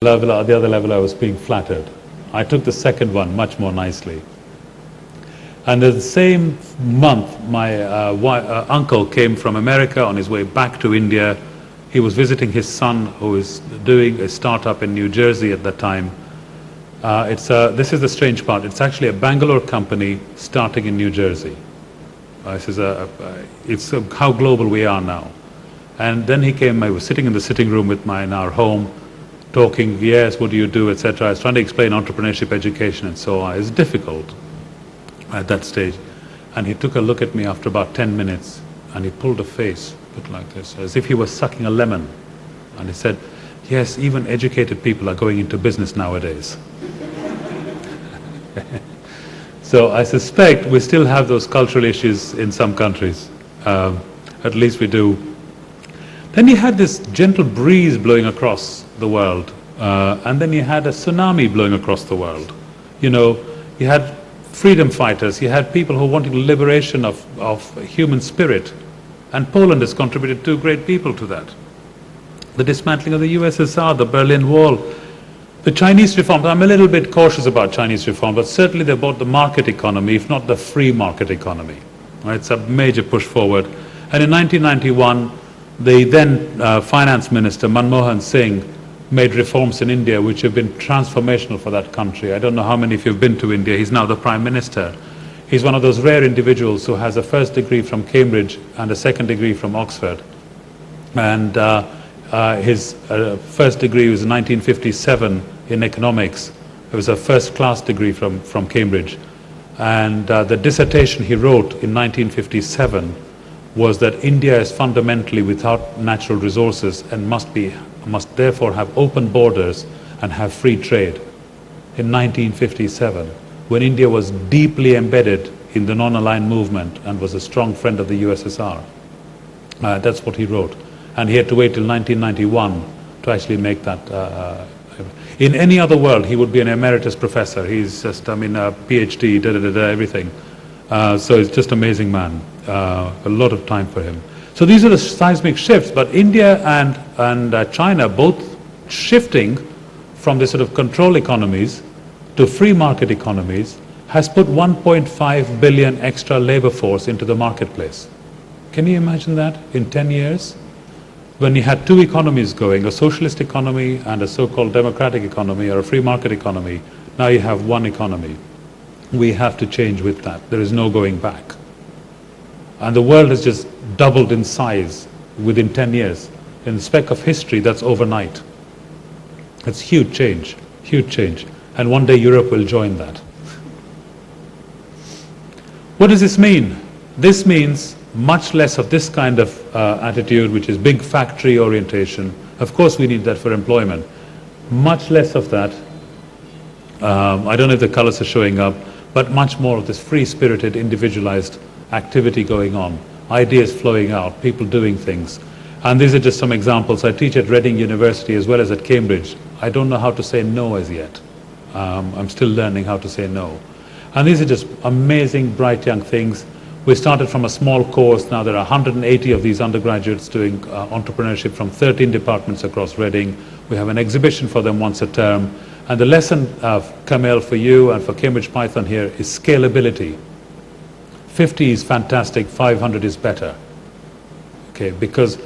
The other level I was being flattered. I took the second one much more nicely. And the same month, my uncle came from America on his way back to India. He was visiting his son, who is doing a startup in New Jersey at that time. This is the strange part. It's actually a Bangalore company starting in New Jersey. It's how global we are now. And then he came. I was sitting in the sitting room in our home, talking, yes, what do you do, etc. I was trying to explain entrepreneurship, education, and so on. It's difficult at that stage. And he took a look at me after about 10 minutes, and he pulled a face, put like this, as if he was sucking a lemon. And he said, yes, even educated people are going into business nowadays. So I suspect we still have those cultural issues in some countries. At least we do. Then you had this gentle breeze blowing across the world, and then you had a tsunami blowing across the world. You know, you had freedom fighters, you had people who wanted liberation of human spirit, and Poland has contributed two great people to that. The dismantling of the USSR, the Berlin Wall, the Chinese reforms. I'm a little bit cautious about Chinese reform, but certainly they brought the market economy, if not the free market economy. Right? It's a major push forward. And in 1991, the then finance minister, Manmohan Singh, made reforms in India which have been transformational for that country. I don't know how many of you have been to India. He's now the Prime Minister. He's one of those rare individuals who has a first degree from Cambridge and a second degree from Oxford. And his first degree was in 1957 in economics. It was a first-class degree from Cambridge. And the dissertation he wrote in 1957 was that India is fundamentally without natural resources and must therefore have open borders and have free trade. In 1957, when India was deeply embedded in the non-aligned movement and was a strong friend of the USSR. That's what he wrote. And he had to wait till 1991 to actually make that. In any other world, he would be an emeritus professor. He's just, a PhD, everything. So he's just an amazing man. A lot of time for him. So these are the seismic shifts, but India and China both shifting from the sort of control economies to free market economies has put 1.5 billion extra labor force into the marketplace. Can you imagine that in 10 years? When you had two economies going, a socialist economy and a so-called democratic economy or a free market economy, now you have one economy. We have to change with that. There is no going back. And the world has just doubled in size within 10 years. In the speck of history, that's overnight. It's huge change, huge change. And one day Europe will join that. What does this mean? This means much less of this kind of attitude, which is big factory orientation. Of course we need that for employment. Much less of that. I don't know if the colors are showing up, but much more of this free-spirited, individualized activity going on, ideas flowing out, people doing things. And these are just some examples. I teach at Reading University as well as at Cambridge. I don't know how to say no as yet. I'm still learning how to say no. And these are just amazing, bright young things. We started from a small course. Now there are 180 of these undergraduates doing entrepreneurship from 13 departments across Reading. We have an exhibition for them once a term. And the lesson, Kamel, for you and for CambridgePYTHON here is scalability. 50 is fantastic, 500 is better. Okay, because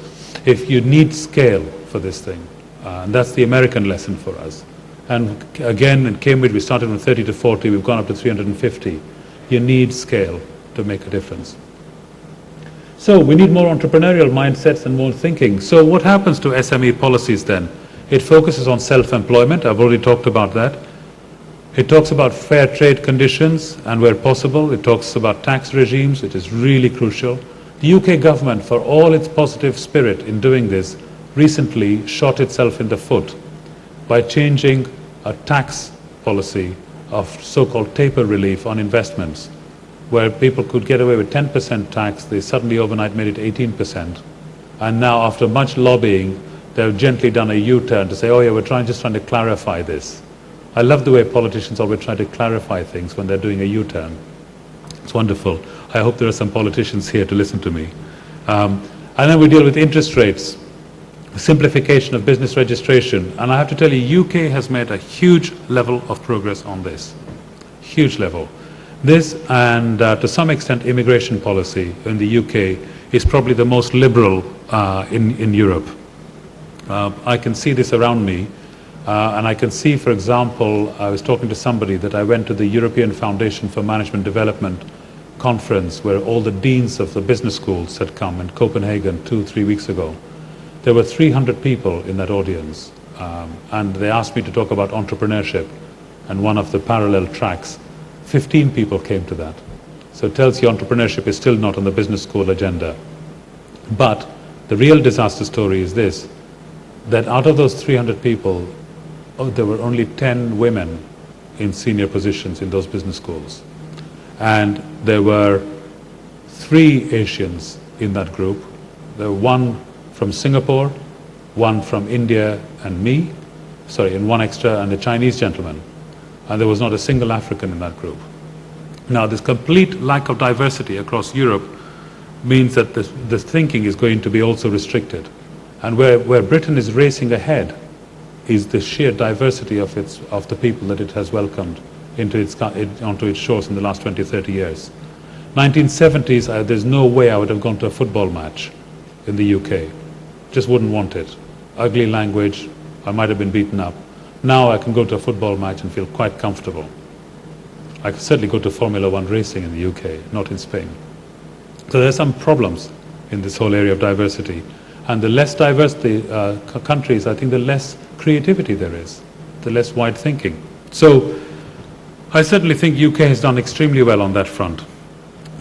if you need scale for this thing, and that's the American lesson for us. And again, in Cambridge, we started from 30 to 40, we've gone up to 350. You need scale to make a difference. So we need more entrepreneurial mindsets and more thinking. So what happens to SME policies then? It focuses on self-employment. I've already talked about that. It talks about fair trade conditions, and where possible, it talks about tax regimes, which is really crucial. The UK government, for all its positive spirit in doing this, recently shot itself in the foot by changing a tax policy of so-called taper relief on investments, where people could get away with 10% tax. They suddenly overnight made it 18%. And now, after much lobbying, they've gently done a U-turn to say, oh yeah, we're just trying to clarify this. I love the way politicians always try to clarify things when they're doing a U-turn. It's wonderful. I hope there are some politicians here to listen to me. And then we deal with interest rates. the simplification of business registration. And I have to tell you, UK has made a huge level of progress on this. Huge level. This and to some extent immigration policy in the UK is probably the most liberal in Europe. I can see this around me, and I can see, for example, I was talking to somebody that I went to the European Foundation for Management Development conference where all the deans of the business schools had come in Copenhagen 2-3 weeks ago. There were 300 people in that audience, and they asked me to talk about entrepreneurship and one of the parallel tracks. 15 people came to that. So it tells you entrepreneurship is still not on the business school agenda. But the real disaster story is this, that out of those 300 people, there were only 10 women in senior positions in those business schools. And there were 3 Asians in that group. There were one from Singapore, one from India and me, and one extra, and a Chinese gentleman. And there was not a single African in that group. Now, this complete lack of diversity across Europe means that this thinking is going to be also restricted. And where Britain is racing ahead is the sheer diversity of the people that it has welcomed onto its shores in the last 20-30 years. 1970s, there's no way I would have gone to a football match in the UK. Just wouldn't want it. Ugly language, I might have been beaten up. Now I can go to a football match and feel quite comfortable. I can certainly go to Formula 1 racing in the UK, not in Spain. So there are some problems in this whole area of diversity. And the less diverse the countries, I think the less creativity there is, the less wide thinking. So I certainly think UK has done extremely well on that front.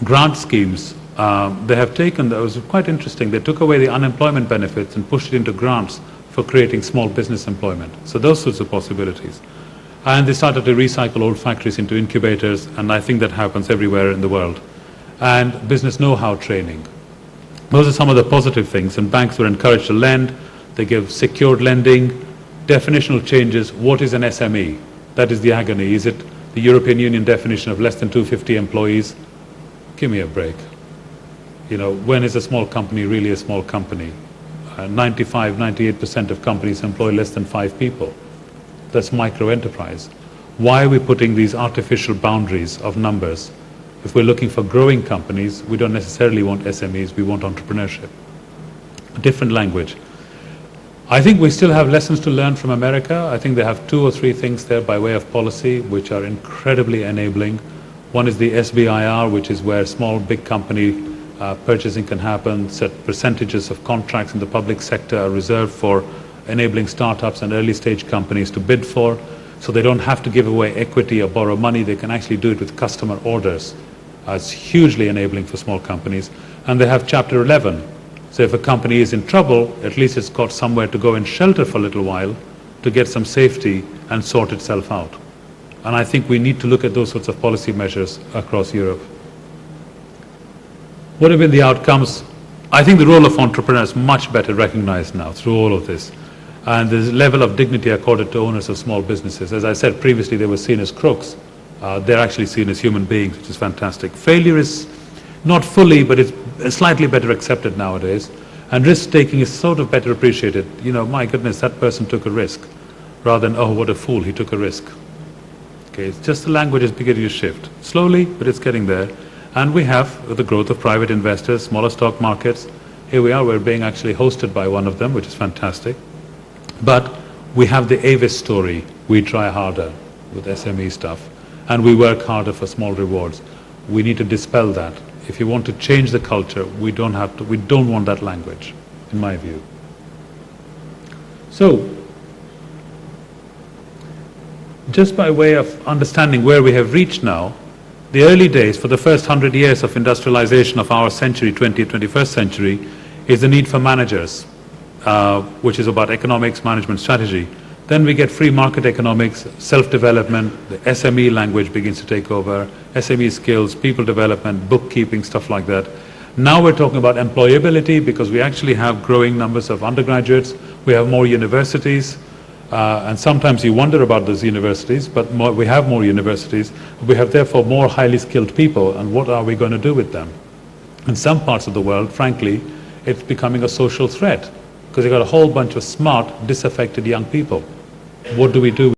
Grant schemes, they have taken, that was quite interesting, they took away the unemployment benefits and pushed it into grants for creating small business employment. So those sorts of possibilities. And they started to recycle old factories into incubators, and I think that happens everywhere in the world. And business know-how training. Those are some of the positive things, and banks were encouraged to lend. They give secured lending, definitional changes. What is an SME? That is the agony. Is it the European Union definition of less than 250 employees? Give me a break. You know, when is a small company really a small company? 95-98% of companies employ less than 5 people. That's micro-enterprise. Why are we putting these artificial boundaries of numbers? If we're looking for growing companies, we don't necessarily want SMEs, we want entrepreneurship. A different language. I think we still have lessons to learn from America. I think they have 2 or 3 things there by way of policy which are incredibly enabling. One is the SBIR, which is where small, big company purchasing can happen. Set percentages of contracts in the public sector are reserved for enabling startups and early stage companies to bid for, so they don't have to give away equity or borrow money. They can actually do it with customer orders. It's hugely enabling for small companies. And they have Chapter 11. So if a company is in trouble, at least it's got somewhere to go and shelter for a little while to get some safety and sort itself out. And I think we need to look at those sorts of policy measures across Europe. What have been the outcomes? I think the role of entrepreneurs is much better recognized now through all of this. And the level of dignity accorded to owners of small businesses. As I said previously, they were seen as crooks. They're actually seen as human beings, which is fantastic. Failure is not fully, but it's slightly better accepted nowadays. And risk-taking is sort of better appreciated. You know, my goodness, that person took a risk. Rather than, oh, what a fool, he took a risk. Okay, it's just the language is beginning to shift. Slowly, but it's getting there. And we have, with the growth of private investors, smaller stock markets, here we are, we're being actually hosted by one of them, which is fantastic. But we have the Avis story. We try harder with SME stuff, and we work harder for small rewards. We need to dispel that. If you want to change the culture, we don't want that language, in my view. So, just by way of understanding where we have reached now, the early days, for the first 100 years of industrialization of our century, 20th, 21st century, is the need for managers, which is about economics, management, strategy. Then we get free market economics, self-development, the SME language begins to take over, SME skills, people development, bookkeeping, stuff like that. Now we're talking about employability because we actually have growing numbers of undergraduates, we have more universities, and sometimes you wonder about those universities, but we have more universities. We have therefore more highly skilled people, and what are we going to do with them? In some parts of the world, frankly, it's becoming a social threat. because you've got a whole bunch of smart, disaffected young people. What do we do?